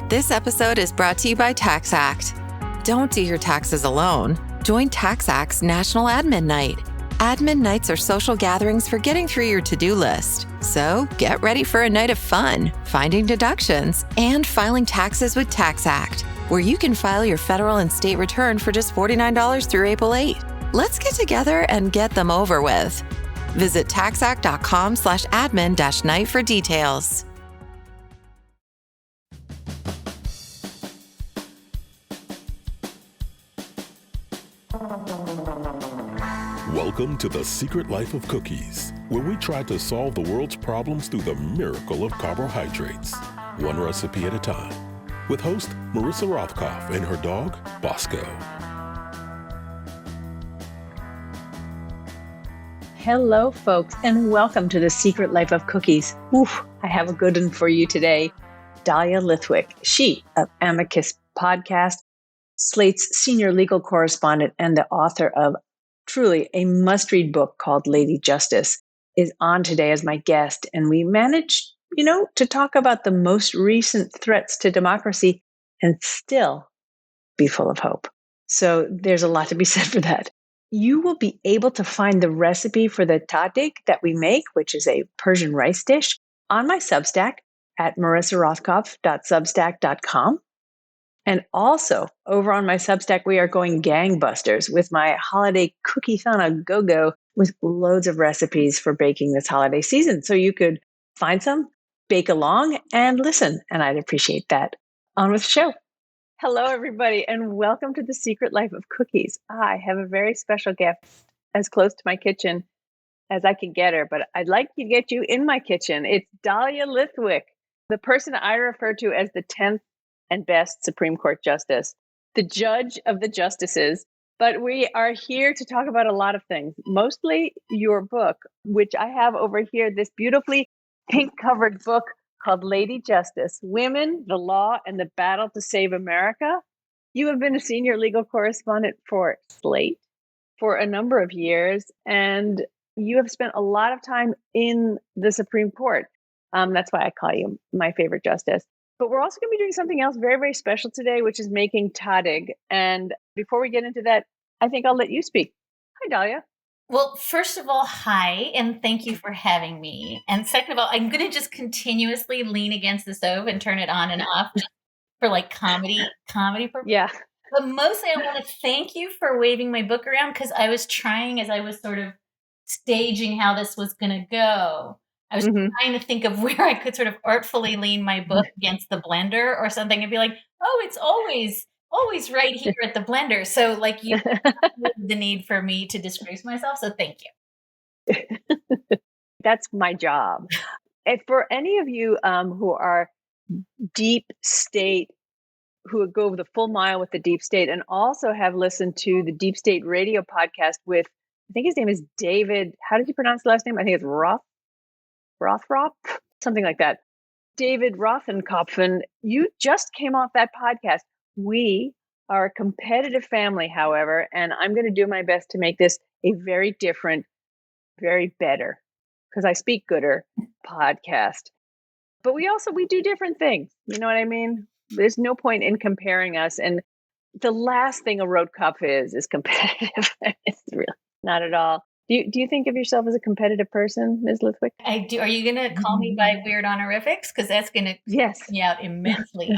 This episode is brought to you by TaxAct. Don't do your taxes alone. Join TaxAct's National Admin Night. Admin nights are social gatherings for getting through your to-do list. So get ready for a night of fun, finding deductions, and filing taxes with TaxAct, where you can file your federal and state return for just $49 through April 8. Let's get together and get them over with. Visit taxact.com/admin-night for details. Welcome to The Secret Life of Cookies, where we try to solve the world's problems through the miracle of carbohydrates, one recipe at a time, with host Marissa Rothkopf and her dog, Bosco. Hello, folks, and welcome to The Secret Life of Cookies. Oof, I have a good one for you today. Dahlia Lithwick, she of Amicus podcast, Slate's senior legal correspondent, and the author of truly a must-read book called Lady Justice, is on today as my guest. And we managed, to talk about the most recent threats to democracy and still be full of hope. So there's a lot to be said for that. You will be able to find the recipe for the tahdig that we make, which is a Persian rice dish, on my Substack at marissarothkopf.substack.com. And also, over on my Substack, we are going gangbusters with my holiday cookie-thon a go-go with loads of recipes for baking this holiday season. So you could find some, bake along, and listen, and I'd appreciate that. On with the show. Hello, everybody, and welcome to The Secret Life of Cookies. I have a very special guest as close to my kitchen as I can get her, but I'd like to get you in my kitchen. It's Dahlia Lithwick, the person I refer to as the 10th and best Supreme Court Justice, the judge of the justices. But we are here to talk about a lot of things, mostly your book, which I have over here, this beautifully pink-covered book called Lady Justice, Women, the Law, and the Battle to Save America. You have been a senior legal correspondent for Slate for a number of years, and you have spent a lot of time in the Supreme Court. That's why I call you my favorite justice. But we're also going to be doing something else very, very special today, which is making tahdig. And before we get into that, I think I'll let you speak. Hi, Dahlia. Well, first of all, hi, and thank you for having me. And second of all, I'm going to just continuously lean against the stove and turn it on and off just for like comedy purposes. Yeah. But mostly I want to thank you for waving my book around, because I was trying, as I was sort of staging how this was going to go, I was trying to think of where I could sort of artfully lean my book against the blender or something and be like, oh, it's always right here at the blender. So like you the need for me to disgrace myself. So thank you. That's my job. And for any of you who are deep state, who would go the full mile with the deep state and also have listened to the Deep State Radio podcast with, I think his name is David. How did you pronounce the last name? I think it's Rothrop, something like that. David Rothenkopf, you just came off that podcast. We are a competitive family, however, and I'm going to do my best to make this a very different, very better, because I speak gooder, podcast. But we do different things. You know what I mean? There's no point in comparing us. And the last thing a road cup is competitive. It's really not at all. Do you think of yourself as a competitive person, Ms. Lithwick? I do. Are you going to call me by weird honorifics? Because that's going to yes. me out immensely.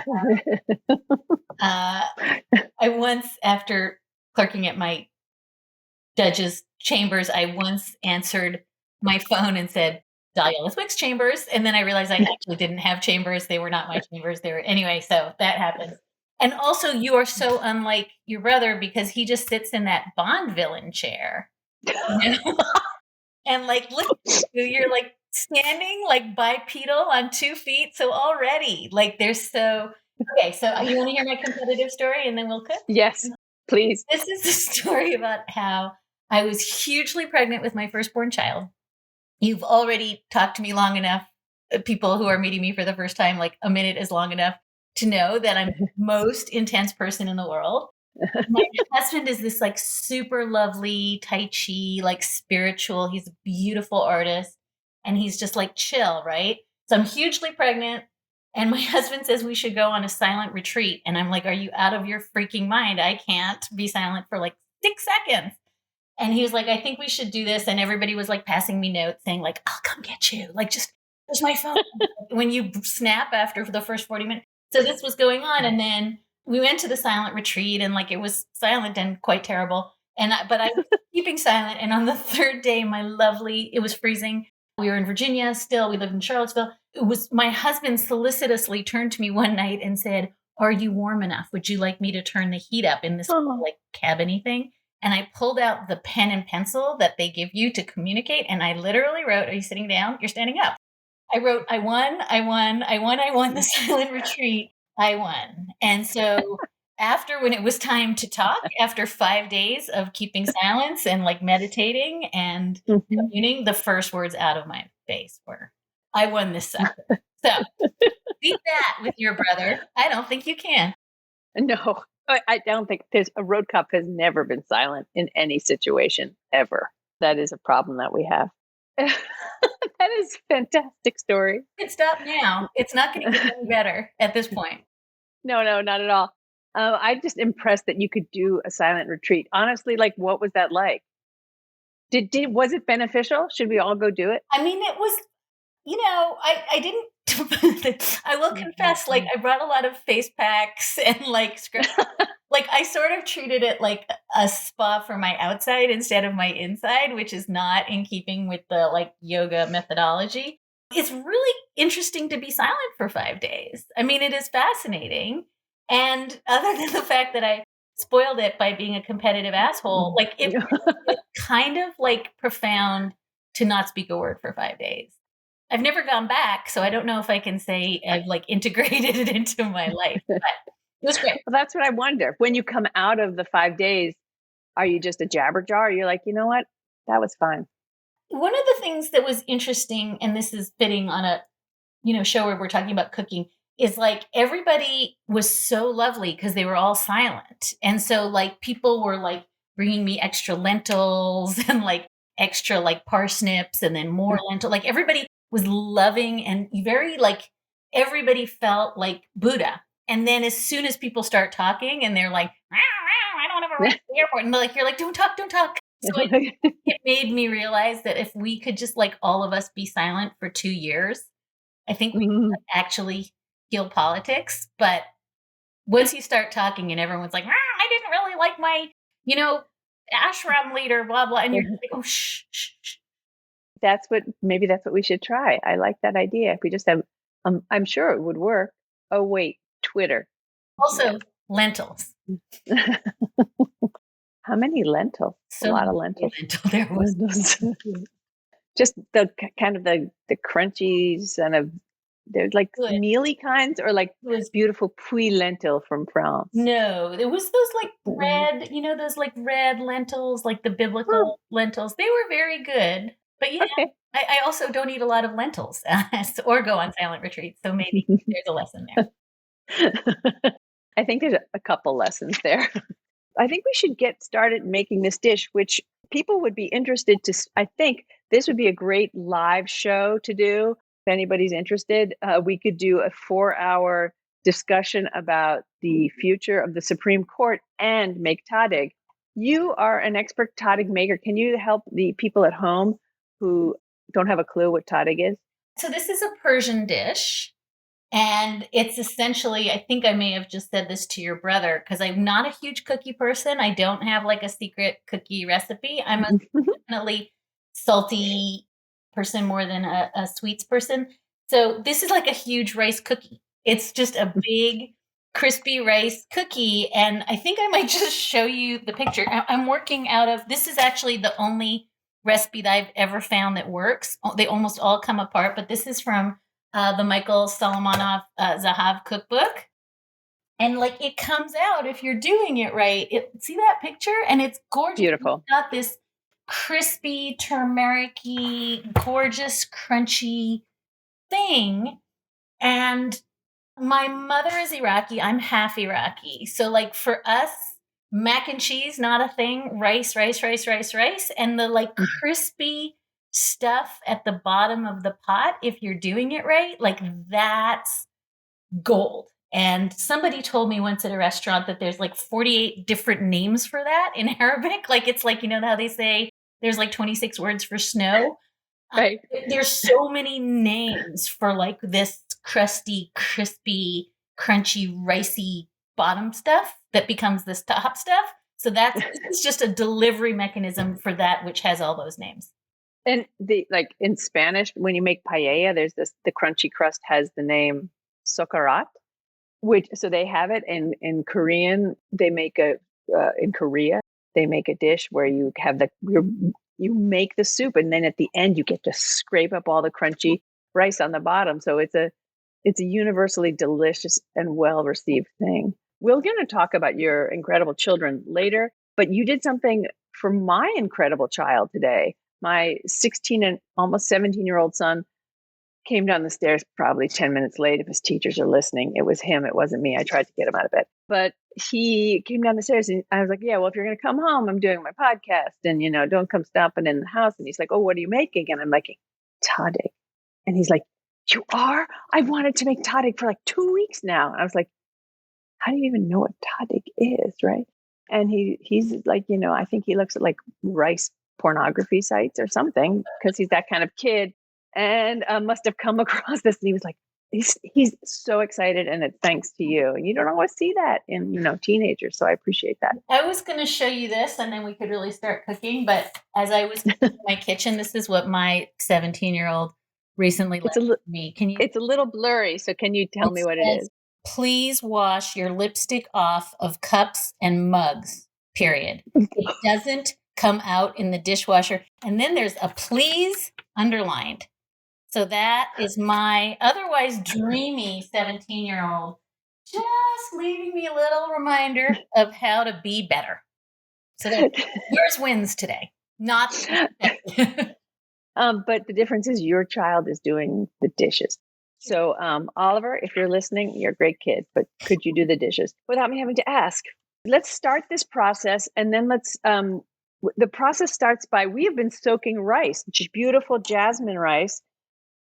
I once, after clerking at my judge's chambers, I once answered my phone and said, Dahlia Lithwick's chambers. And then I realized I actually didn't have chambers. They were not my chambers. They were anyway. So that happens. And also, you are so unlike your brother because he just sits in that Bond villain chair. And like, look, you're like standing like bipedal on 2 feet. So already, like, there's so okay. So you want to hear my competitive story, and then we'll cook? Yes, please. This is a story about how I was hugely pregnant with my firstborn child. You've already talked to me long enough. People who are meeting me for the first time, like a minute is long enough to know that I'm the most intense person in the world. My husband is this like super lovely Tai Chi, like spiritual. He's a beautiful artist and he's just like chill, right? So I'm hugely pregnant. And my husband says we should go on a silent retreat. And I'm like, are you out of your freaking mind? I can't be silent for like 6 seconds. And he was like, I think we should do this. And everybody was like passing me notes saying like, I'll come get you. Like, just, there's my phone. When you snap after the first 40 minutes. So this was going on. And then we went to the silent retreat and like, it was silent and quite terrible. But I was keeping silent. And on the third day, it was freezing. We were in Virginia still. We lived in Charlottesville. It was my husband solicitously turned to me one night and said, are you warm enough? Would you like me to turn the heat up in this like cabiny thing? And I pulled out the pen and pencil that they give you to communicate. And I literally wrote, are you sitting down? You're standing up. I wrote, I won the silent retreat. I won. And so after, when it was time to talk, after 5 days of keeping silence and like meditating and communing, the first words out of my face were, I won this sucker. So beat that with your brother. I don't think you can. No, I don't think a road cop has never been silent in any situation ever. That is a problem that we have. That is a fantastic story. It's stop now. It's not going to get any better at this point. No, not at all. I'm just impressed that you could do a silent retreat. Honestly, like, what was that like? Was it beneficial? Should we all go do it? I mean, it was, I didn't. I will confess, like, I brought a lot of face packs and like scripts. Like, I sort of treated it like a spa for my outside instead of my inside, which is not in keeping with the like yoga methodology. It's really interesting to be silent for 5 days. I mean, it is fascinating. And other than the fact that I spoiled it by being a competitive asshole, like it's kind of like profound to not speak a word for 5 days. I've never gone back, so I don't know if I can say I've like integrated it into my life, but it was great. Well, that's what I wonder. When you come out of the 5 days, are you just a jabberjaw? Or you're like, you know what? That was fine. One of the things that was interesting, and this is fitting on a, show where we're talking about cooking, is like everybody was so lovely because they were all silent. And so like people were like bringing me extra lentils and like extra like parsnips and then more lentil. Like everybody was loving and very like, everybody felt like Buddha. And then as soon as people start talking and they're like, I don't have a ride to the airport. And you're like, don't talk. So it made me realize that if we could just like all of us be silent for 2 years, I think we could actually heal politics. But once you start talking and everyone's like, I didn't really like my, ashram leader, blah, blah. And you're like, oh, shh. Maybe that's what we should try. I like that idea. If we just have, I'm sure it would work. Oh, wait, Twitter. Also, lentils. How many lentils? So a lot of lentils. There was. Just the kind of the crunchies and they're like mealy kinds or like beautiful puy lentil from France. No, it was those like red, those like red lentils, like the biblical lentils. They were very good. But I also don't eat a lot of lentils or go on silent retreats. So maybe there's a lesson there. I think there's a couple lessons there. I think we should get started making this dish, which people would be interested to. I think this would be a great live show to do. If anybody's interested, we could do a 4-hour discussion about the future of the Supreme Court and make tahdig. You are an expert tahdig maker. Can you help the people at home who don't have a clue what tahdig is? So this is a Persian dish. And it's essentially, I think I may have just said this to your brother, because I'm not a huge cookie person. I don't have like a secret cookie recipe. I'm a definitely salty person more than a sweets person. So this is like a huge rice cookie. It's just a big crispy rice cookie. And I think I might just show you the picture. I'm working out of, this is actually the only recipe that I've ever found that works. They almost all come apart, but this is from the Michael Solomonov Zahav cookbook. And like it comes out if you're doing it right. See that picture? And it's gorgeous. Beautiful. It's got this crispy, turmeric-y, gorgeous, crunchy thing. And my mother is Iraqi. I'm half Iraqi. So like for us, mac and cheese, not a thing. Rice. And the like crispy stuff at the bottom of the pot, if you're doing it right, like that's gold. And somebody told me once at a restaurant that there's like 48 different names for that in Arabic. Like, it's like, you know how they say there's like 26 words for snow? Right. There's so many names for like this crusty, crispy, crunchy, ricey bottom stuff that becomes this top stuff. So this is just a delivery mechanism for that, which has all those names. And like in Spanish, when you make paella, there's the crunchy crust has the name sokarat, so they have it in Korean. They make in Korea, they make a dish where you have you make the soup, and then at the end you get to scrape up all the crunchy rice on the bottom. So it's a universally delicious and well received thing. We're going to talk about your incredible children later, but you did something for my incredible child today. My 16 and almost 17-year-old son came down the stairs probably 10 minutes late. If his teachers are listening, it was him. It wasn't me. I tried to get him out of bed, but he came down the stairs and I was like, yeah, well, if you're going to come home, I'm doing my podcast and, don't come stomping in the house. And he's like, oh, what are you making? And I'm like, tahdig. And he's like, you are? I wanted to make tahdig for like 2 weeks now. And I was like, how do you even know what tahdig is? Right. And he's like, I think he looks at like rice pornography sites or something because he's that kind of kid and must have come across this. And he was like, he's so excited, and it's thanks to you. And you don't always see that in, teenagers. So I appreciate that. I was going to show you this and then we could really start cooking. But as I was in my kitchen, this is what my 17-year-old recently left me. It's a little blurry. So can you tell me what it is? Please wash your lipstick off of cups and mugs, period. It doesn't come out in the dishwasher. And then there's a please underlined. So that is my otherwise dreamy 17-year-old just leaving me a little reminder of how to be better. So yours wins today. Not but the difference is your child is doing the dishes. So Oliver, if you're listening, you're a great kid, but could you do the dishes without me having to ask? Let's start this process, and then the process starts by, we have been soaking rice, just beautiful jasmine rice,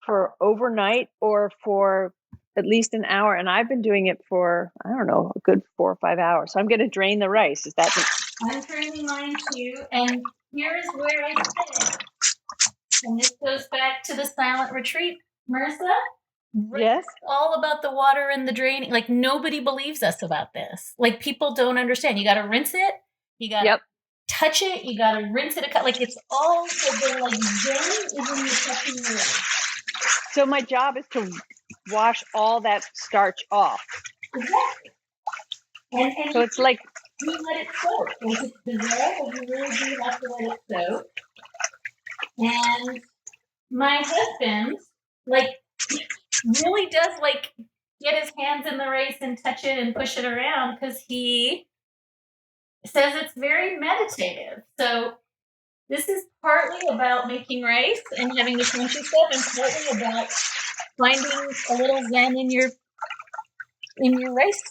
for overnight or for at least an hour. And I've been doing it for, I don't know, a good 4 or 5 hours. So I'm going to drain the rice. Is that? I'm draining mine too. And here is where I sit. And this goes back to the silent retreat, Marissa. Yes. It's all about the water and the draining. Like, nobody believes us about this. Like, people don't understand. You got to rinse it. You got to touch it. You got to rinse it. Like, it's all the like drain is in the touching the rice. So my job is to wash all that starch off. Exactly. And so it's like you let it soak. It's bizarre, but you really do have to let it soak. And my husband, like, really does like get his hands in the rice and touch it and push it around because he says it's very meditative. So this is partly about making rice and having the crunchy stuff, and partly about finding a little zen in your rice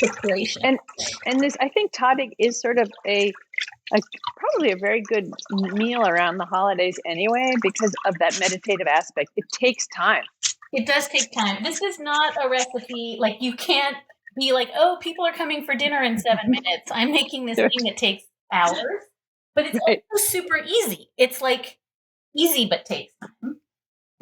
preparation. And this, I think tahdig is sort of probably a very good meal around the holidays anyway, because of that meditative aspect. It takes time. It does take time. This is not a recipe. Like, you can't be like, oh, people are coming for dinner in 7 minutes. I'm making this thing that takes hours. But it's also super easy. It's like easy, but takes time.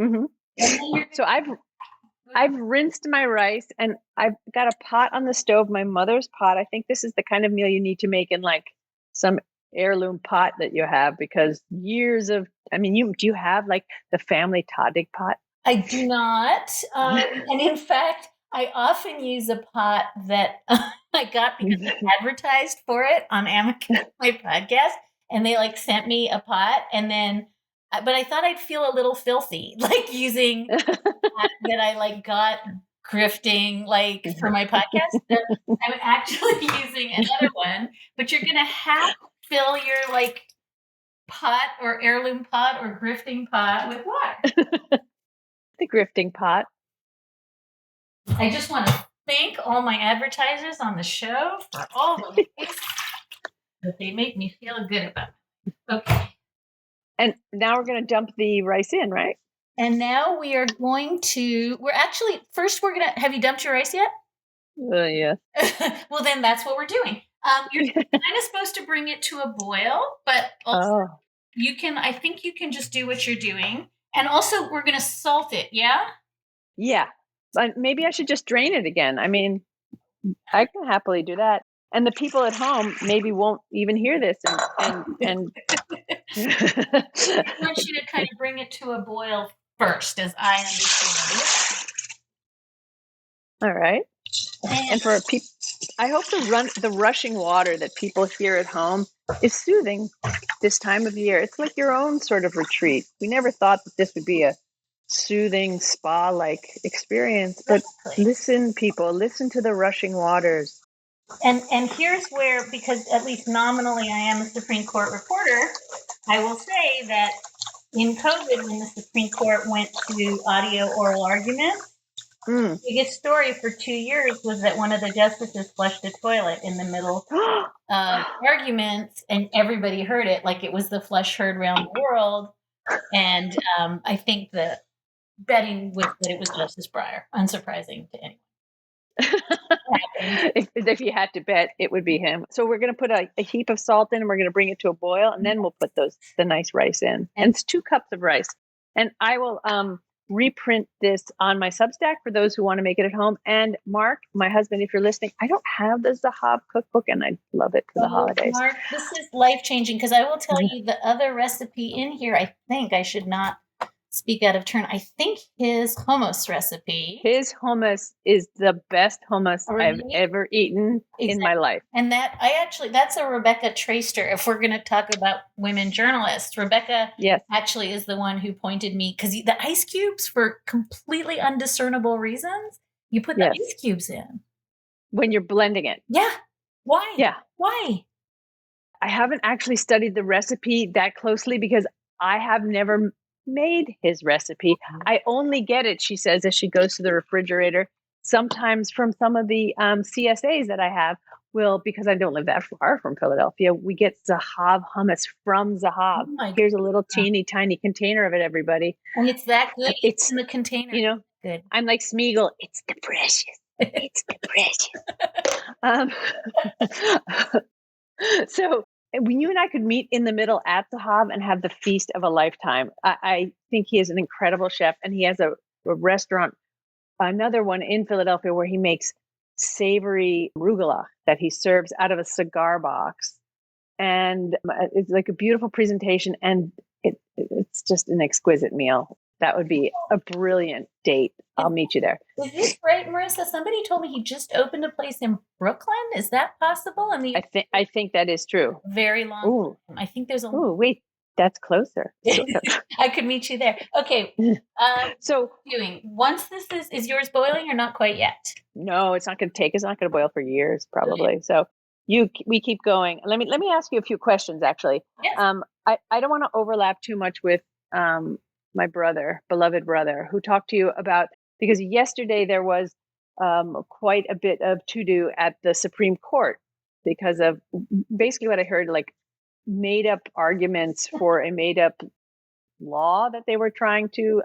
Mm-hmm. So I've rinsed my rice, and I've got a pot on the stove, my mother's pot. I think this is the kind of meal you need to make in like some heirloom pot that you have, because do you have like the family tahdig pot? I do not. And in fact, I often use a pot that I got because I advertised for it on Amicus, my podcast. And they like sent me a pot, and then, but I thought I'd feel a little filthy, like using a pot that I like got grifting like for my podcast. So I'm actually using another one, but you're going to have to fill your like pot or heirloom pot or grifting pot with water. The grifting pot. I just want to thank all my advertisers on the show for all the ways that they make me feel good about it. Okay. And now we're going to dump the rice in, right? And now we are going to, have you dumped your rice yet? Yeah. Well, then that's what we're doing. You're kind of supposed to bring it to a boil, but also I think you can just do what you're doing. And also we're going to salt it. Yeah. Yeah. But maybe I should just drain it again. I mean, I can happily do that. And the people at home maybe won't even hear this. And I want you to kind of bring it to a boil first, as I understand it. All right. it. And for people, I hope the rushing water that people hear at home is soothing this time of year. It's like your own sort of retreat. We never thought that this would be a soothing spa-like experience, but listen, people, listen to the rushing waters. And here's where, because at least nominally I am a Supreme Court reporter, I will say that in COVID, when the Supreme Court went to audio oral arguments, the biggest story for 2 years was that one of the justices flushed a toilet in the middle of arguments, and everybody heard it like it was the flush heard around the world. And I think the betting was that it was Justice Breyer, unsurprising to anyone. If you had to bet, it would be him. So we're going to put a heap of salt in, and we're going to bring it to a boil, and then we'll put the nice rice in. And it's 2 cups of rice. And I will reprint this on my Substack for those who want to make it at home. And Mark, my husband, if you're listening, I don't have the Zahab cookbook, and I love it for the holidays. Mark, this is life-changing, because I will tell you the other recipe in here, I think I should not speak out of turn. I think his hummus recipe. His hummus is the best hummus I've ever eaten in my life. And that's a Rebecca Traister. If we're going to talk about women journalists, Rebecca actually is the one who pointed me, because the ice cubes, for completely undiscernible reasons, you put the ice cubes in. When you're blending it. Yeah. Why? Yeah. Why? I haven't actually studied the recipe that closely because I have never made his recipe. I only get it, she says, as she goes to the refrigerator, sometimes from some of the CSAs that I have. Because I don't live that far from Philadelphia, we get Zahab hummus from Zahab. Here's a little teeny tiny container of it, everybody. And it's that good. It's in the container. You know, good. I'm like Smeagol. It's the precious. It's the precious. So when you and I could meet in the middle at Zahab and have the feast of a lifetime. I think he is an incredible chef, and he has a restaurant, another one in Philadelphia, where he makes savory arugula that he serves out of a cigar box. And it's like a beautiful presentation, and it's just an exquisite meal. That would be a brilliant date. I'll meet you there. Is this right, Marissa? Somebody told me he just opened a place in Brooklyn. Is that possible? I think that is true. Very long. Ooh. I think there's a. Ooh, wait, that's closer. I could meet you there. Okay. So once this is yours boiling or not quite yet? No, it's not going to boil for years, probably. Okay. So we keep going. Let me ask you a few questions, actually. Yes. I don't want to overlap too much with my beloved brother, who talked to you about, because yesterday there was quite a bit of to-do at the Supreme Court because of basically what I heard, like made up arguments for a made up law that they were trying to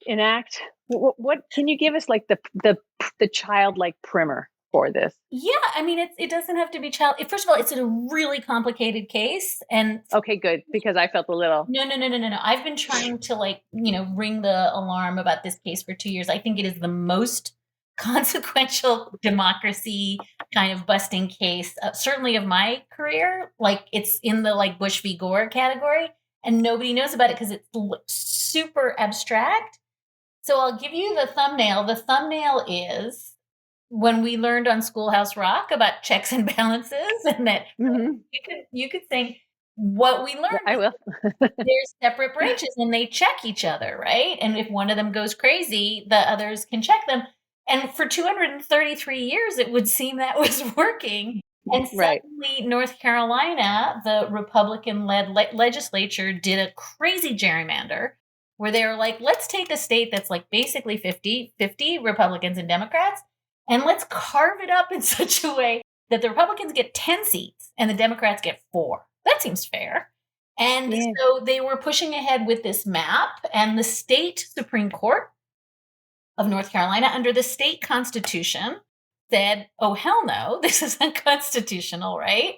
enact. What can you give us, like the childlike primer for this? Yeah, I mean, it doesn't have to be First of all, it's a really complicated case, and okay, good, because I felt a little. No. I've been trying to ring the alarm about this case for 2 years. I think it is the most consequential democracy kind of busting case, certainly of my career. Like, it's in the Bush v. Gore category, and nobody knows about it because it's super abstract. So I'll give you the thumbnail. The thumbnail is when we learned on Schoolhouse Rock about checks and balances, and that you could think what we learned. I will. There's separate branches, and they check each other, right? And if one of them goes crazy, the others can check them. And for 233 years, it would seem that was working. And suddenly, North Carolina, the Republican-led legislature did a crazy gerrymander where they were like, let's take a state that's basically 50-50 Republicans and Democrats, and let's carve it up in such a way that the Republicans get 10 seats and the Democrats get 4. That seems fair. And so they were pushing ahead with this map, and the state Supreme Court of North Carolina, under the state constitution, said, oh, hell no, this is unconstitutional, right?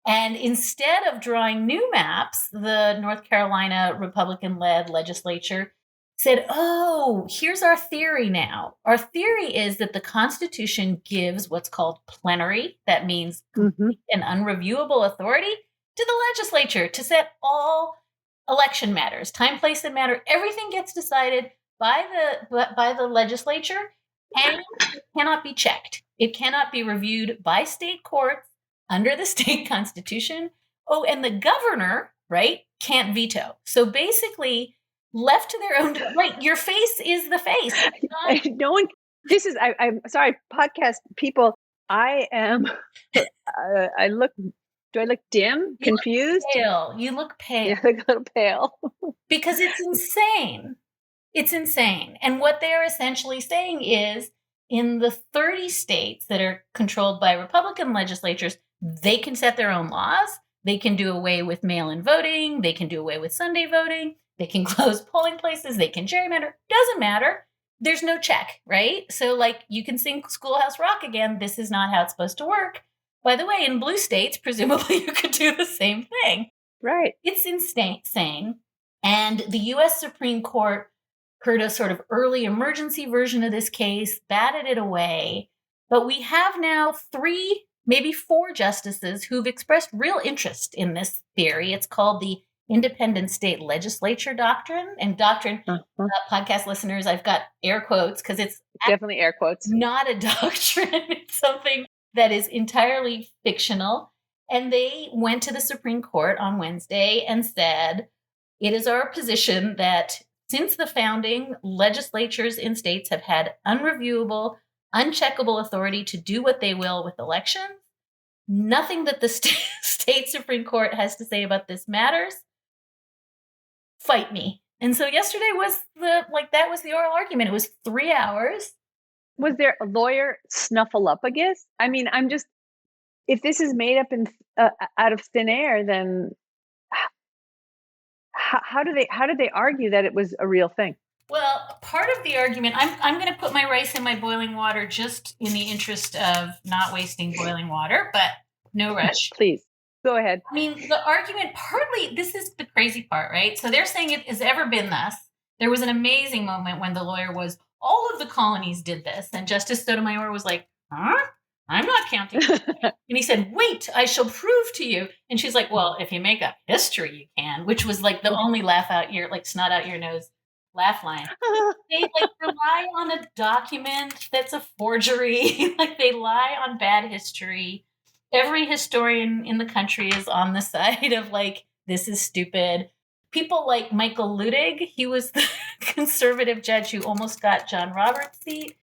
And instead of drawing new maps, the North Carolina Republican-led legislature said, oh, here's our theory now. Our theory is that the Constitution gives what's called plenary, that means complete and unreviewable authority, to the legislature to set all election matters, time, place, and matter. Everything gets decided by the legislature, and it cannot be checked. It cannot be reviewed by state courts under the state constitution. Oh, and the governor, right, can't veto. So basically, left to their own, right, your face is the face. No one, this is, I'm sorry, podcast people, I am, I look, do I look dim, confused? You look pale. Yeah, I look a little pale. Because it's insane. It's insane. And what they're essentially saying is, in the 30 states that are controlled by Republican legislatures, they can set their own laws. They can do away with mail-in voting. They can do away with Sunday voting. They can close polling places. They can gerrymander. Doesn't matter. There's no check, right? So like you can sing Schoolhouse Rock again. This is not how it's supposed to work. By the way, in blue states, presumably you could do the same thing. Right. It's insane. And the U.S. Supreme Court heard a sort of early emergency version of this case, batted it away. But we have now 3, maybe 4 justices who've expressed real interest in this theory. It's called the Independent State Legislature Doctrine. And doctrine, podcast listeners, I've got air quotes because it's definitely air quotes. Not a doctrine. It's something that is entirely fictional. And they went to the Supreme Court on Wednesday and said, it is our position that since the founding, legislatures in states have had unreviewable, uncheckable authority to do what they will with elections. Nothing that the state Supreme Court has to say about this matters. Fight me. And so yesterday was that was the oral argument. It was 3 hours. Was there a lawyer snuffleupagus? I mean, I'm just, if this is made up in out of thin air, then how did they argue that it was a real thing? Well, part of the argument, I'm going to put my rice in my boiling water just in the interest of not wasting boiling water, but no rush. Please, go ahead. I mean, the argument, partly, this is the crazy part, right? So they're saying it has ever been thus. There was an amazing moment when the lawyer was, all of the colonies did this. And Justice Sotomayor was like, huh? I'm not counting. And he said, wait, I shall prove to you. And she's like, well, if you make up history, you can, which was like the only laugh out your, like snot out your nose laugh line. They like rely on a document that's a forgery. Like they lie on bad history. Every historian in the country is on the side of like, this is stupid. People like Michael Ludig, he was the conservative judge who almost got John Roberts' seat,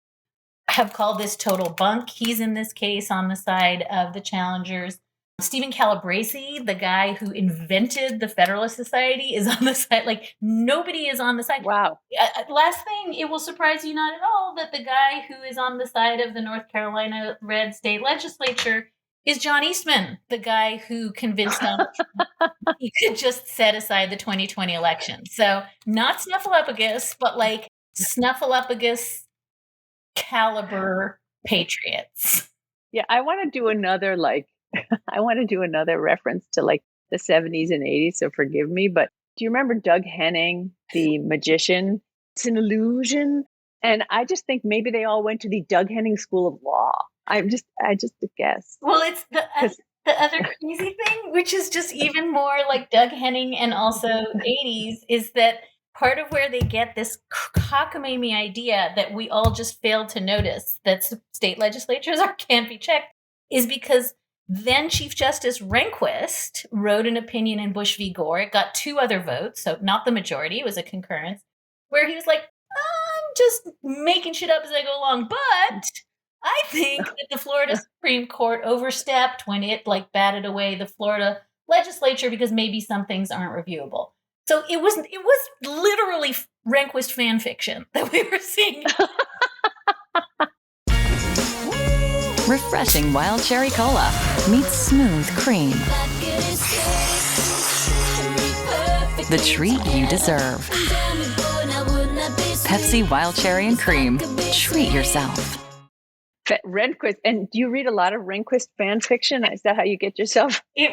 have called this total bunk. He's in this case on the side of the challengers. Stephen Calabresi, the guy who invented the Federalist Society, is on the side. Like nobody is on the side. Wow. Last thing, it will surprise you not at all that the guy who is on the side of the North Carolina red state legislature is John Eastman, the guy who convinced Donald Trump he could just set aside the 2020 election. So not snuffleupagus, but like snuffleupagus caliber patriots. Yeah, I want to do another reference to like the 70s and 80s, so forgive me, but do you remember Doug Henning, the magician? It's an illusion. And I just think maybe they all went to the Doug Henning School of Law. I just guess. Well, it's the other crazy thing, which is just even more like Doug Henning and also 80s, is that part of where they get this cockamamie idea that we all just failed to notice that state legislatures can't be checked is because then Chief Justice Rehnquist wrote an opinion in Bush v. Gore. It got 2 other votes, so not the majority. It was a concurrence, where he was like, I'm just making shit up as I go along, but I think that the Florida Supreme Court overstepped when it like batted away the Florida legislature because maybe some things aren't reviewable. So it was literally Rehnquist fan fiction that we were seeing. Refreshing wild cherry cola meets smooth cream. the treat you deserve. Pepsi Wild Cherry and Cream. Treat yourself. Rehnquist. And do you read a lot of Rehnquist fan fiction? Is that how you get yourself? They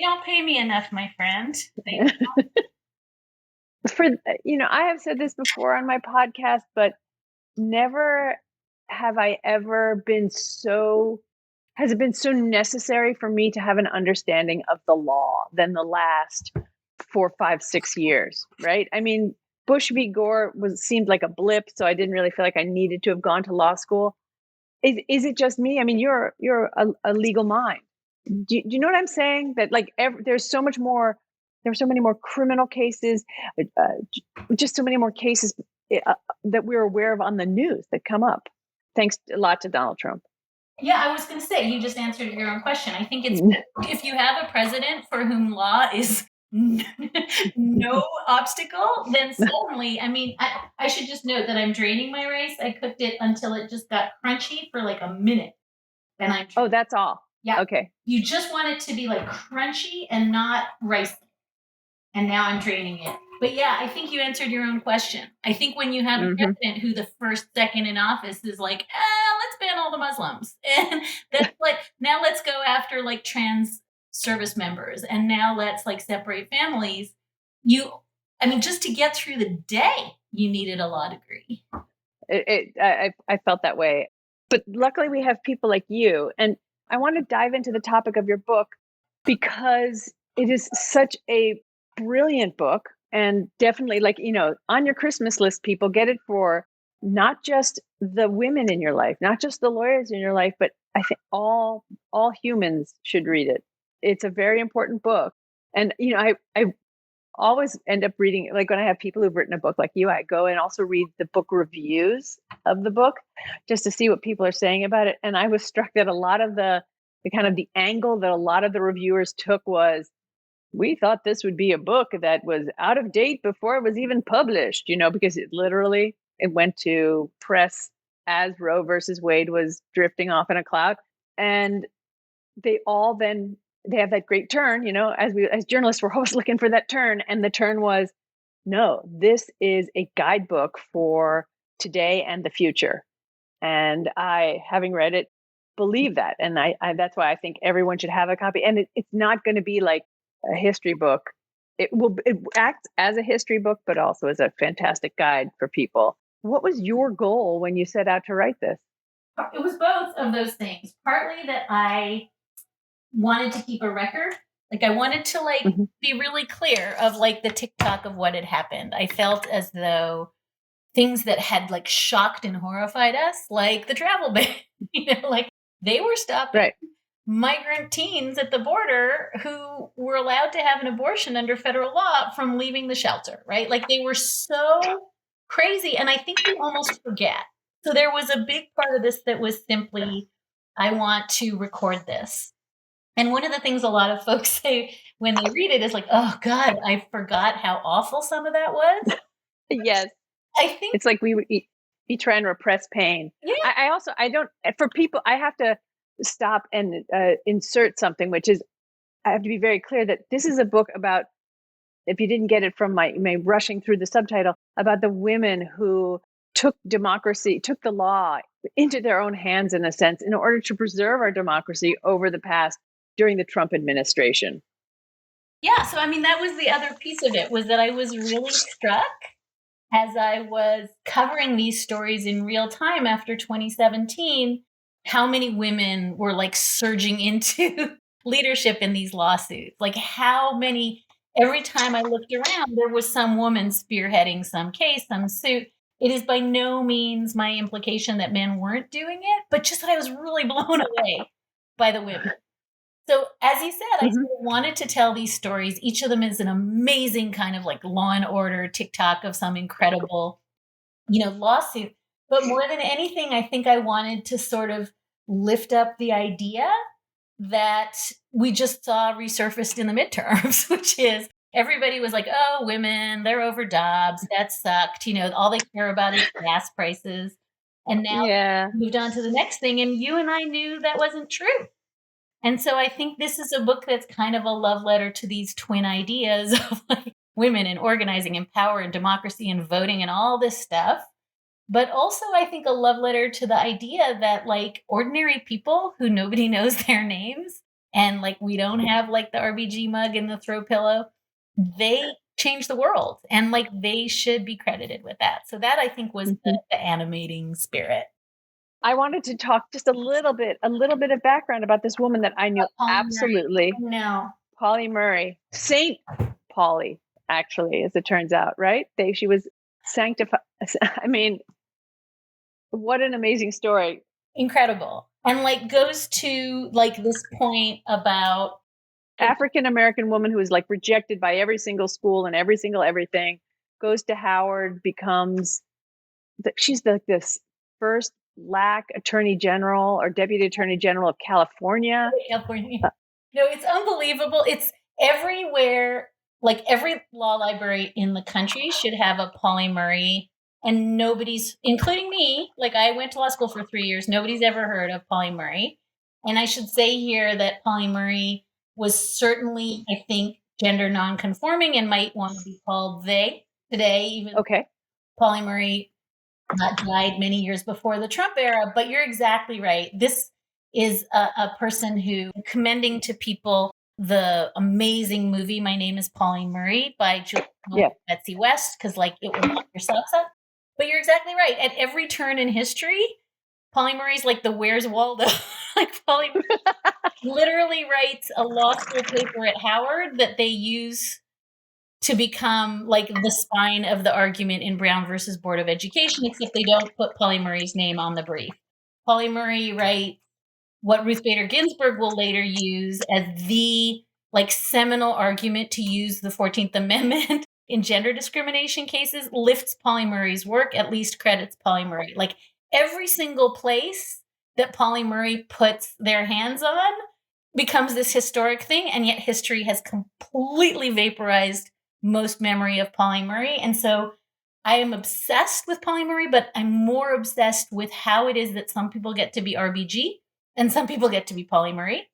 don't pay me enough, my friend. I have said this before on my podcast, but never have I ever been has it been so necessary for me to have an understanding of the law than the last 4, 5, 6 years, right? I mean, Bush v. Gore seemed like a blip, so I didn't really feel like I needed to have gone to law school. Is it just me? I mean, you're a legal mind. Do you know what I'm saying? That like there's so much more. There's so many more criminal cases, just so many more cases that we're aware of on the news that come up. Thanks a lot to Donald Trump. Yeah, I was going to say, you just answered your own question. I think it's if you have a president for whom law is no obstacle, then suddenly, I mean, I should just note that I'm draining my rice. I cooked it until it just got crunchy for like a minute. And oh, that's all. Yeah. Okay. You just want it to be like crunchy and not rice. And now I'm draining it. But yeah, I think you answered your own question. I think when you have a president who the first second in office is like, let's ban all the Muslims. And that's like, now let's go after like trans service members. And now let's like separate families. Just to get through the day, you needed a law degree. I felt that way. But luckily we have people like you. And I want to dive into the topic of your book because it is such a brilliant book. And definitely, on your Christmas list, people get it for not just the women in your life, not just the lawyers in your life, but I think all humans should read it. It's a very important book. And, I always end up reading, like when I have people who've written a book like you, I go and also read the book reviews of the book just to see what people are saying about it. And I was struck that a lot of the kind of the angle that a lot of the reviewers took was, we thought this would be a book that was out of date before it was even published, because it went to press as Roe versus Wade was drifting off in a cloud. And they have that great turn, as journalists, we're always looking for that turn. And the turn was, no, this is a guidebook for today and the future. And I, having read it, believe that. And I that's why I think everyone should have a copy. And it's not going to be like a history book. It acts as a history book, but also as a fantastic guide for people. What was your goal when you set out to write this? It was both of those things. Partly that I wanted to keep a record. Like I wanted to be really clear of like the tick-tock of what had happened. I felt as though things that had like shocked and horrified us, like the travel ban, they were stopping migrant teens at the border who were allowed to have an abortion under federal law from leaving the shelter, right? Like they were so crazy. And I think we almost forget. So there was a big part of this that was simply, I want to record this. And one of the things a lot of folks say when they read it is like, oh God, I forgot how awful some of that was. Yes. I think it's like we try and repress pain. Yeah. I have to stop and insert something, which is, I have to be very clear that this is a book about, if you didn't get it from my rushing through the subtitle, about the women who took the law into their own hands in a sense, in order to preserve our democracy during the Trump administration. Yeah. So, that was the other piece of it, was that I was really struck as I was covering these stories in real time after 2017, how many women were like surging into leadership in these lawsuits. Like how many, every time I looked around, there was some woman spearheading some case, some suit. It is by no means my implication that men weren't doing it, but just that I was really blown away by the women. So as you said, I sort of wanted to tell these stories. Each of them is an amazing kind of like Law and Order TikTok of some incredible, lawsuit. But more than anything, I think I wanted to sort of lift up the idea that we just saw resurfaced in the midterms, which is everybody was like, oh, women, they're over Dobbs. That sucked. All they care about is gas prices. And now moved on to the next thing. And you and I knew that wasn't true. And so I think this is a book that's kind of a love letter to these twin ideas of like women and organizing and power and democracy and voting and all this stuff. But also, I think a love letter to the idea that like ordinary people who nobody knows their names and like we don't have like the RBG mug and the throw pillow, they change the world and like they should be credited with that. So that I think was the animating spirit. I wanted to talk just a little bit of background about this woman that I knew absolutely. No. Polly Murray, Saint Polly, actually, as it turns out, right? She was sanctified. I mean, what an amazing story. Incredible. And like goes to like this point about African-American woman who was like rejected by every single school and every single everything, goes to Howard, she's this first Black Attorney General or Deputy Attorney General of California. No, it's unbelievable. It's everywhere. Like every law library in the country should have a Polly Murray, and nobody's, including me, like I went to law school for 3 years. Nobody's ever heard of Polly Murray. And I should say here that Polly Murray was certainly, I think, gender nonconforming and might want to be called they today, even Polly Murray died many years before the Trump era. But you're exactly right. This is a person who, commending to people the amazing movie My Name is Polly Murray by Julia and Betsy West, because like it will knock your socks up. But you're exactly right. At every turn in history, Polly Murray's like the Where's Waldo. Like Polly Murray literally writes a law school paper at Howard that they use to become like the spine of the argument in Brown versus Board of Education, except they don't put Polly Murray's name on the brief. Polly Murray writes what Ruth Bader Ginsburg will later use as the like seminal argument to use the 14th Amendment in gender discrimination cases, lifts Polly Murray's work, at least credits Polly Murray. Like every single place that Polly Murray puts their hands on becomes this historic thing, and yet history has completely vaporized most memory of Polly Murray. And so I am obsessed with Polly Murray, but I'm more obsessed with how it is that some people get to be RBG and some people get to be Polly Murray.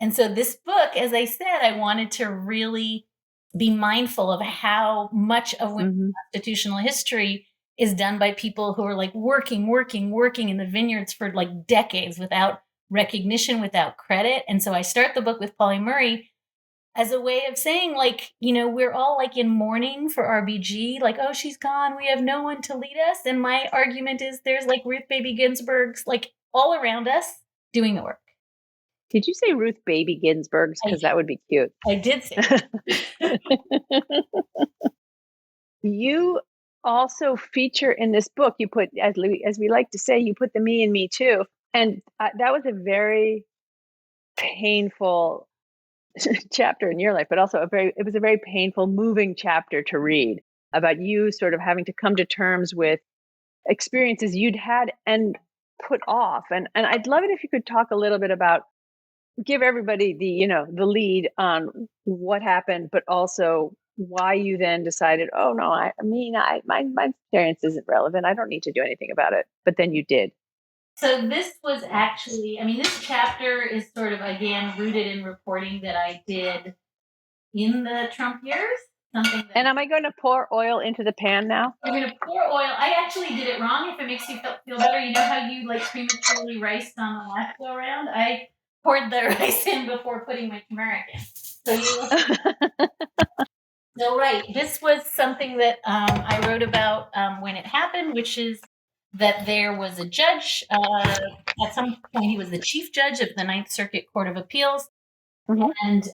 And so this book, as I said, I wanted to really be mindful of how much of women's constitutional history is done by people who are like working in the vineyards for like decades without recognition, without credit. And so I start the book with Polly Murray as a way of saying, like, you know, we're all like in mourning for RBG, like, oh, she's gone, we have no one to lead us. And my argument is there's like Ruth Baby Ginsburg's like all around us doing the work. Did you say Ruth Baby Ginsburg's? Because that would be cute. I did say You also feature in this book, you put, as we like to say, you put the me and me too. And that was a very painful chapter in your life, but also it was a very painful, moving chapter to read about you sort of having to come to terms with experiences you'd had and put off. And I'd love it if you could talk a little bit about, give everybody the lead on what happened, but also why you then decided, oh no, my experience isn't relevant. I don't need to do anything about it. But then you did. So this was actually, this chapter is sort of, again, rooted in reporting that I did in the Trump years. And am I going to pour oil into the pan now? I'm going to pour oil. I actually did it wrong. If it makes you feel better, you know how you like prematurely riced on the last go around? I poured the rice in before putting my turmeric in. So right, this was something that I wrote about when it happened, which is that there was a judge, at some point he was the chief judge of the Ninth Circuit Court of Appeals. And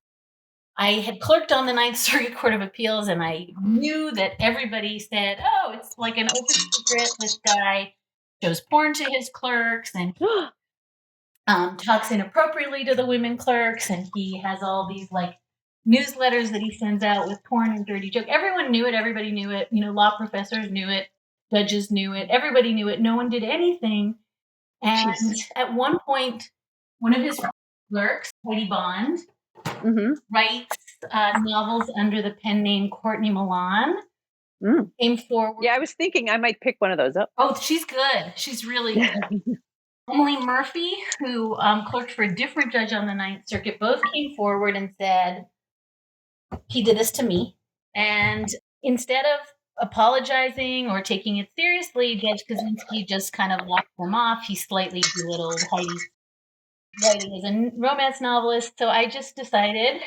I had clerked on the Ninth Circuit Court of Appeals, and I knew that everybody said, oh, it's like an open secret. This guy shows porn to his clerks, and talks inappropriately to the women clerks, and he has all these like newsletters that he sends out with porn and dirty joke. Everyone knew it. Everybody knew it. Law professors knew it. Judges knew it. Everybody knew it. No one did anything. And at one point, one of his clerks, Heidi Bond, writes novels under the pen name Courtney Milan. Came forward. Yeah, I was thinking I might pick one of those up. Oh, she's good. She's really good. Emily Murphy, who clerked for a different judge on the Ninth Circuit, both came forward and said, he did this to me. And instead of apologizing or taking it seriously, Judge Kaczynski just kind of laughed them off. He slightly belittled Heidi's writing as a romance novelist. So I just decided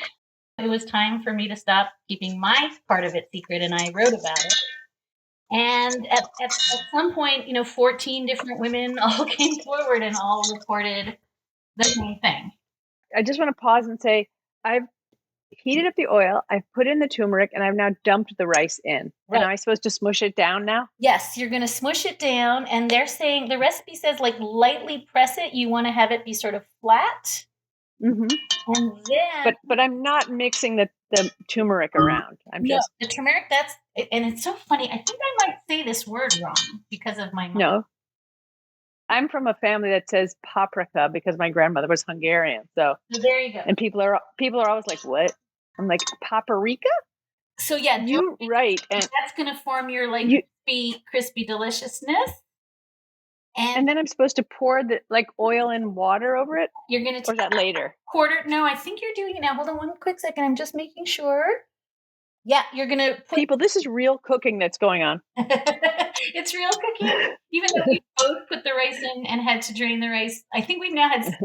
it was time for me to stop keeping my part of it secret, and I wrote about it. And at some point, 14 different women all came forward and all reported the same thing. I just want to pause and say, I've heated up the oil, I've put in the turmeric, and I've now dumped the rice in. Right. And am I supposed to smush it down now? Yes, you're going to smush it down. And they're saying, the recipe says, like, lightly press it. You want to have it be sort of flat. Mm-hmm. And then... But I'm not mixing the turmeric around. The turmeric, and it's so funny. I think I might say this word wrong because of my mom. No. I'm from a family that says paprika because my grandmother was Hungarian. So there you go. And people are always like, what? I'm like, paprika? So yeah, you're right. And that's going to form your crispy deliciousness. And then I'm supposed to pour the oil and water over it? You're going to Or is that later? No, I think you're doing it now. Hold on one quick second. I'm just making sure. Yeah, you're going to People, this is real cooking that's going on. It's real cooking. Even though we both put the rice in and had to drain the rice. I think we've now had 7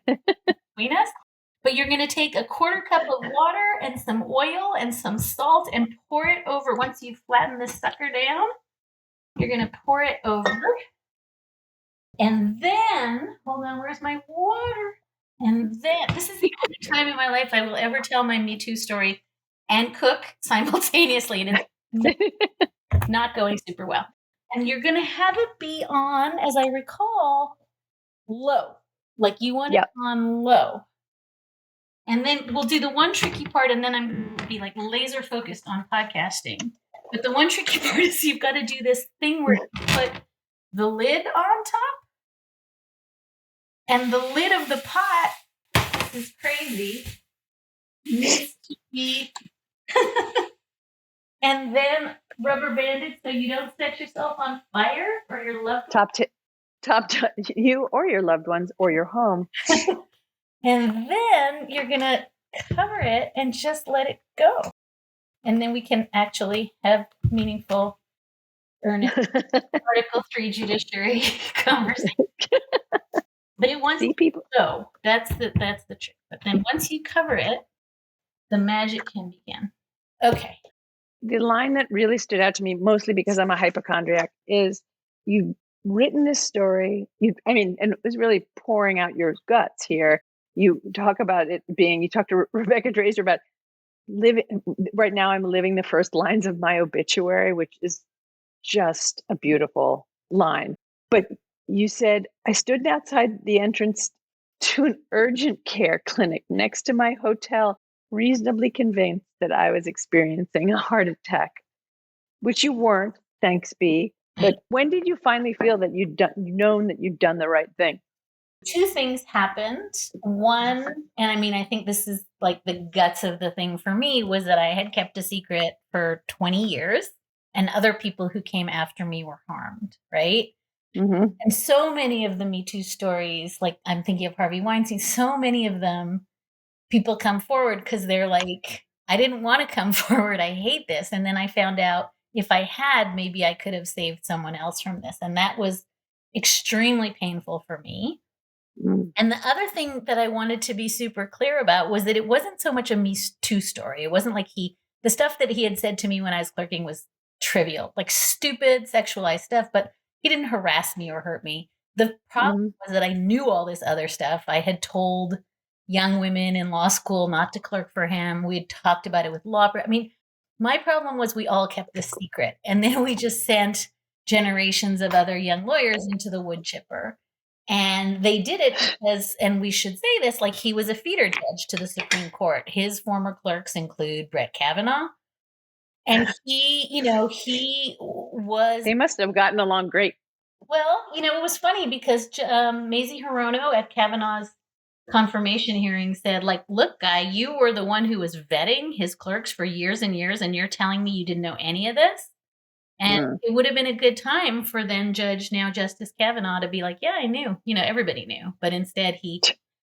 between us. But you're going to take a 1/4 cup of water and some oil and some salt and pour it over. Once you flatten this sucker down, you're going to pour it over. And then, hold on, where's my water? And then, this is the only time in my life I will ever tell my Me Too story and cook simultaneously. And it's not going super well. And you're going to have it be on, as I recall, low. Like you want it on low. And then we'll do the one tricky part, and then I'm going to be laser focused on podcasting. But the one tricky part is you've got to do this thing where you put the lid on top. And the lid of the pot, this is crazy, needs to be, and then rubber banded so you don't set yourself on fire or your loved ones. You or your loved ones or your home. And then you're going to cover it and just let it go. And then we can actually have meaningful earnest Article 3 judiciary conversation. But once people go, that's the trick. But then once you cover it, the magic can begin. Okay. The line that really stood out to me, mostly because I'm a hypochondriac, is you've written this story. And it was really pouring out your guts here. You talk about it being, you talked to Rebecca Drazer about right now I'm living the first lines of my obituary, which is just a beautiful line. But you said, I stood outside the entrance to an urgent care clinic next to my hotel, reasonably convinced that I was experiencing a heart attack, which you weren't, thanks be. But when did you finally feel that you'd known that you'd done the right thing? 2 things happened. One, and I think this is the guts of the thing for me, was that I had kept a secret for 20 years and other people who came after me were harmed, right? Mm-hmm. And so many of the Me Too stories, I'm thinking of Harvey Weinstein, so many of them, people come forward because they're like, I didn't want to come forward. I hate this. And then I found out if I had, maybe I could have saved someone else from this. And that was extremely painful for me. Mm. And the other thing that I wanted to be super clear about was that it wasn't so much a Me Too story. It wasn't the stuff that he had said to me when I was clerking was trivial, stupid sexualized stuff, but he didn't harass me or hurt me. The problem was that I knew all this other stuff. I had told young women in law school not to clerk for him. We had talked about it with law. My problem was we all kept this secret. And then we just sent generations of other young lawyers into the wood chipper. And they did it because, and we should say this, he was a feeder judge to the Supreme Court. His former clerks include Brett Kavanaugh. And he was... They must have gotten along great. Well, it was funny because Mazie Hirono at Kavanaugh's confirmation hearing said, look, guy, you were the one who was vetting his clerks for years and years, and you're telling me you didn't know any of this? And it would have been a good time for then Judge, now Justice Kavanaugh, to be like, yeah, I knew, everybody knew. But instead he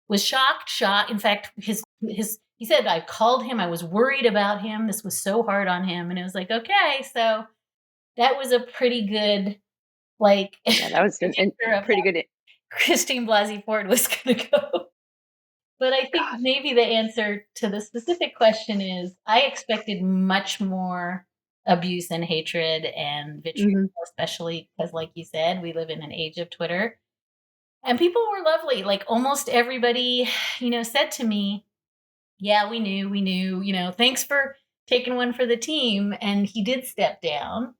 was shocked. In fact, he said, I called him. I was worried about him. This was so hard on him. And it was like, okay, so that was a pretty good, that was pretty good. Christine Blasey Ford was going to go. But I think maybe the answer to the specific question is I expected much more abuse and hatred and vitriol, especially because, like you said, we live in an age of Twitter. And people were lovely. Like almost everybody, said to me, yeah, we knew, thanks for taking one for the team. And he did step down.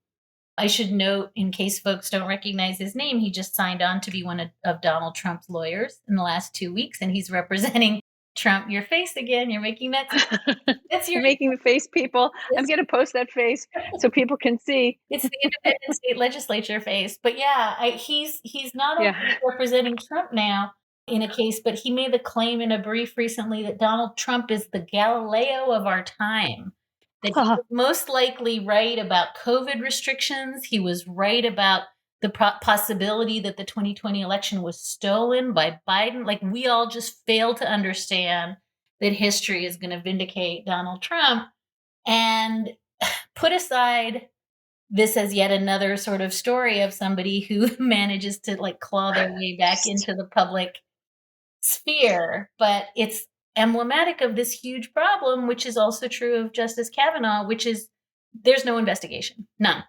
I should note, in case folks don't recognize his name, he just signed on to be one of Donald Trump's lawyers in the last 2 weeks, and he's representing Trump. Your face again. You're making that. You're making the face, people. I'm going to post that face so people can see. It's the independent state legislature face. But yeah, he's not only representing Trump now in a case, but he made the claim in a brief recently that Donald Trump is the Galileo of our time. That he was most likely right about COVID restrictions. He was right about the possibility that the 2020 election was stolen by Biden. Like, we all just fail to understand that history is going to vindicate Donald Trump. And put aside this as yet another sort of story of somebody who manages to claw their way back into the public sphere. But it's emblematic of this huge problem, which is also true of Justice Kavanaugh, which is there's no investigation. None.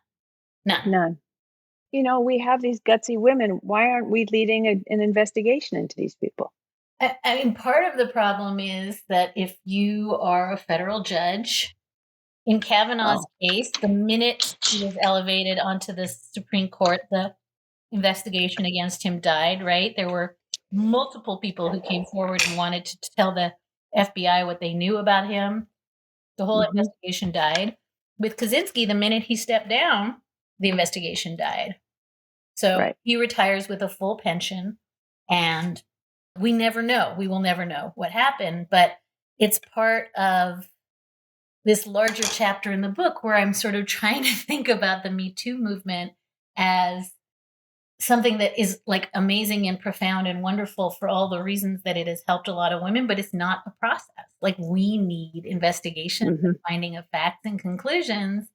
We have these gutsy women. Why aren't we leading an investigation into these people? I mean, part of the problem is that if you are a federal judge, in Kavanaugh's case, the minute he was elevated onto the Supreme Court, the investigation against him died, right? There were multiple people who came forward and wanted to tell the FBI what they knew about him. The whole investigation died. With Kaczynski, the minute he stepped down, the investigation died. So he retires with a full pension, and we never know. We will never know what happened, but it's part of this larger chapter in the book where I'm sort of trying to think about the Me Too movement as something that is amazing and profound and wonderful for all the reasons that it has helped a lot of women, but it's not a process. We need investigation, and finding of facts and conclusions.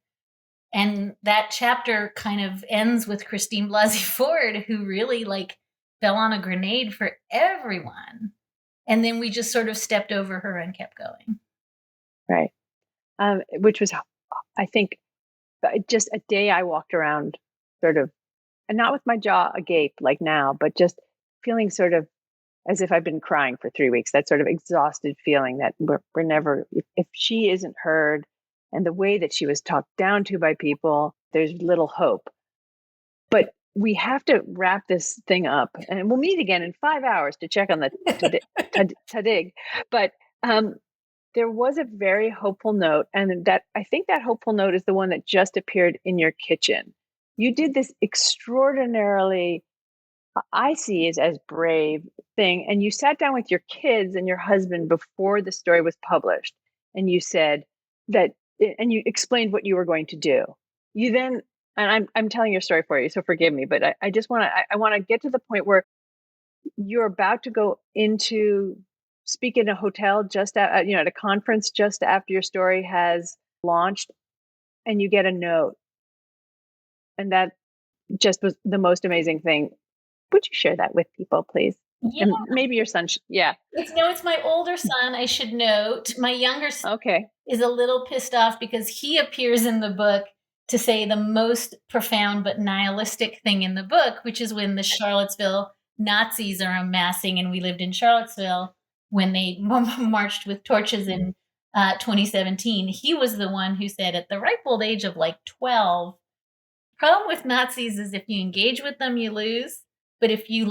And that chapter kind of ends with Christine Blasey Ford, who really fell on a grenade for everyone. And then we just sort of stepped over her and kept going. Right. Which was, I think, just a day I walked around sort of, and not with my jaw agape like now, but just feeling sort of as if I've been crying for 3 weeks, that sort of exhausted feeling that we're never, if she isn't heard, and the way that she was talked down to by people, there's little hope. But we have to wrap this thing up, and we'll meet again in 5 hours to check on the tahdig. But there was a very hopeful note, and that I think that hopeful note is the one that just appeared in your kitchen. You did this extraordinarily, I see it as brave thing, and you sat down with your kids and your husband before the story was published, and you said that, and you explained what you were going to do. You then, and I'm telling your story for you, so forgive me, but I just want to, I want to get to the point where you're about to go into speak in a hotel just at a conference just after your story has launched, and you get a note, and that just was the most amazing thing. Would you share that with people, please? Yeah. And maybe your son. It's my older son, I should note. My younger son is a little pissed off because he appears in the book to say the most profound but nihilistic thing in the book, which is when the Charlottesville Nazis are amassing, and we lived in Charlottesville when they marched with torches in 2017. He was the one who said at the ripe old age of 12, problem with Nazis is if you engage with them, you lose. But if you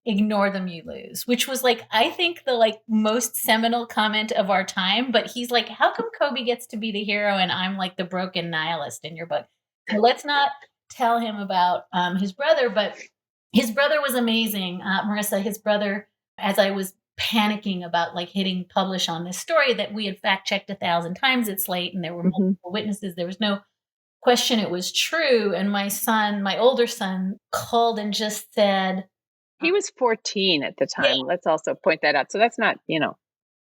ignore them, you lose, which was I think the most seminal comment of our time. But he's how come Kobe gets to be the hero and I'm the broken nihilist in your book? So let's not tell him about his brother, but his brother was amazing. Marissa, his brother, as I was panicking about hitting publish on this story that we had fact checked 1,000 times at Slate, and there were multiple witnesses. There was no question it was true. And my older son, called and just said, he was 14 at the time. Yeah. Let's also point that out. So that's not,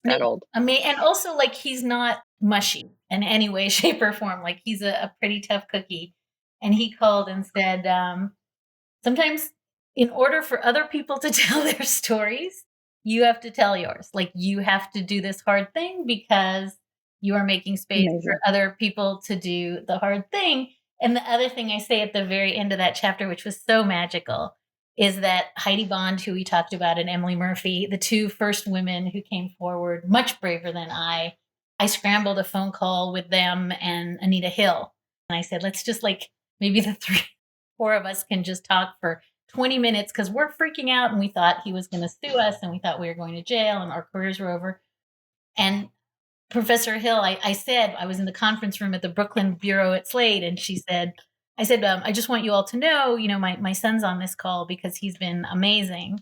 that old. And also, like, he's not mushy in any way, shape, or form. Like, he's a pretty tough cookie. And he called and said, sometimes in order for other people to tell their stories, you have to tell yours. Like, you have to do this hard thing because you are making space for other people to do the hard thing. And the other thing I say at the very end of that chapter, which was so magical, is that Heidi Bond, who we talked about, and Emily Murphy, the two first women who came forward, much braver than I scrambled a phone call with them and Anita Hill. And I said, let's just maybe the 4 of us can just talk for 20 minutes because we're freaking out and we thought he was going to sue us and we thought we were going to jail and our careers were over. And Professor Hill, I said, I was in the conference room at the Brooklyn Bureau at Slate, and I said, I just want you all to know, my son's on this call because he's been amazing.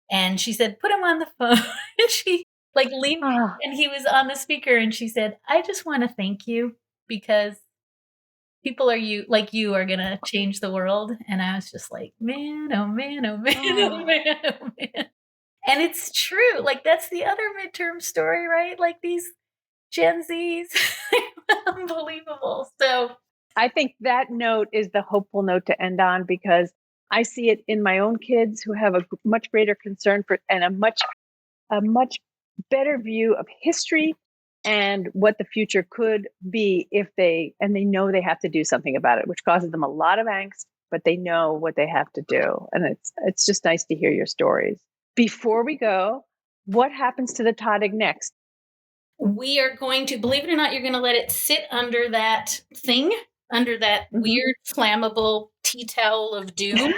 And she said, put him on the phone. And she leaned and he was on the speaker and she said, I just want to thank you because people are you are going to change the world. And I was just like, man, oh man, oh man, oh man, oh man. And it's true. That's the other midterm story, right? These Gen Zs, unbelievable. So I think that note is the hopeful note to end on because I see it in my own kids who have a much greater concern for and a much better view of history and what the future could be if they know they have to do something about it, which causes them a lot of angst, but they know what they have to do. And it's just nice to hear your stories. Before we go, what happens to the tahdig next? We are going to, believe it or not, you're going to let it sit under that thing, under that weird flammable tea towel of doom.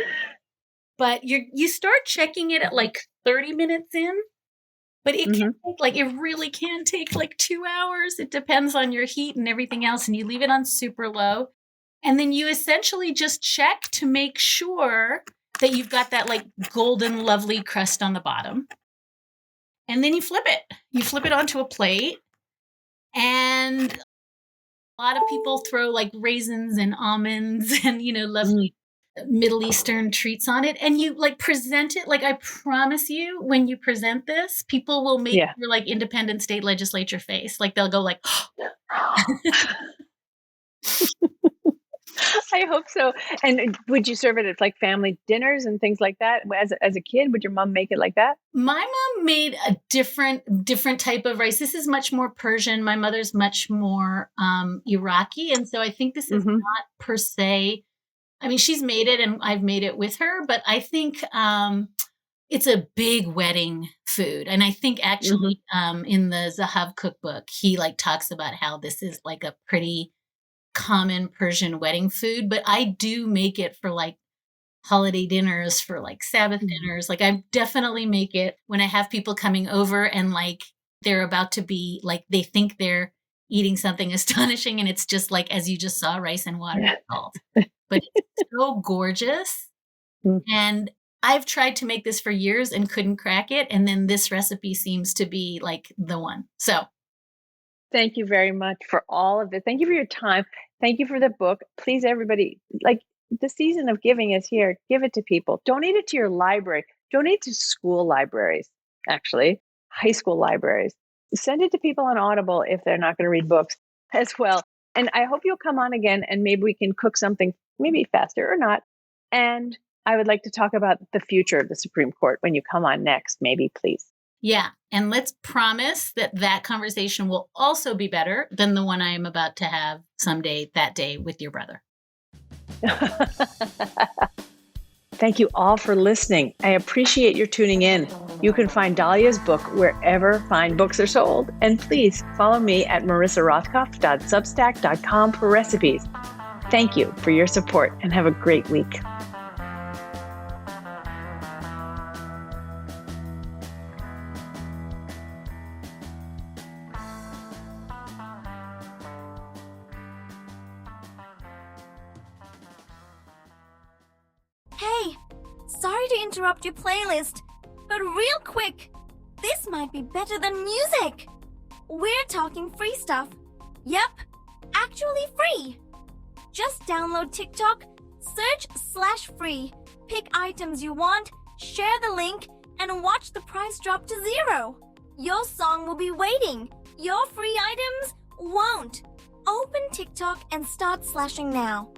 But you start checking it at 30 minutes in. But it can take, it really can take 2 hours. It depends on your heat and everything else. And you leave it on super low. And then you essentially just check to make sure that you've got that golden, lovely crust on the bottom. And then you flip it. You flip it onto a plate. And a lot of people throw raisins and almonds and, lovely Middle Eastern treats on it. And you present it. I promise you, when you present this, people will make your independent state legislature face. They'll go I hope so. And would you serve it at family dinners and things like that? As a kid, would your mom make it like that? My mom made a different type of rice. This is much more Persian. My mother's much more Iraqi. And so I think this is not per se, I mean, she's made it and I've made it with her, but I think it's a big wedding food. And I think actually in the Zahav cookbook, he talks about how this is a pretty common Persian wedding food, but I do make it for holiday dinners, for Sabbath dinners. I definitely make it when I have people coming over and they're about to be they think they're eating something astonishing and it's just as you just saw, rice and water and salt. But it's so gorgeous. And I've tried to make this for years and couldn't crack it. And then this recipe seems to be the one. So thank you very much for all of this. Thank you for your time. Thank you for the book. Please, everybody, the season of giving is here. Give it to people. Donate it to your library. Donate to school libraries, actually, high school libraries. Send it to people on Audible if they're not going to read books as well. And I hope you'll come on again and maybe we can cook something, maybe faster or not. And I would like to talk about the future of the Supreme Court when you come on next, maybe, please. Yeah. And let's promise that conversation will also be better than the one I am about to have someday that day with your brother. Thank you all for listening. I appreciate your tuning in. You can find Dahlia's book wherever fine books are sold. And please follow me at marissarothkopf.substack.com for recipes. Thank you for your support and have a great week. Hey, sorry to interrupt your playlist, but real quick, this might be better than music. We're talking free stuff. Yep, actually free. Just download TikTok, search /free, pick items you want, share the link, and watch the price drop to 0. Your song will be waiting. Your free items won't. Open TikTok and start slashing now.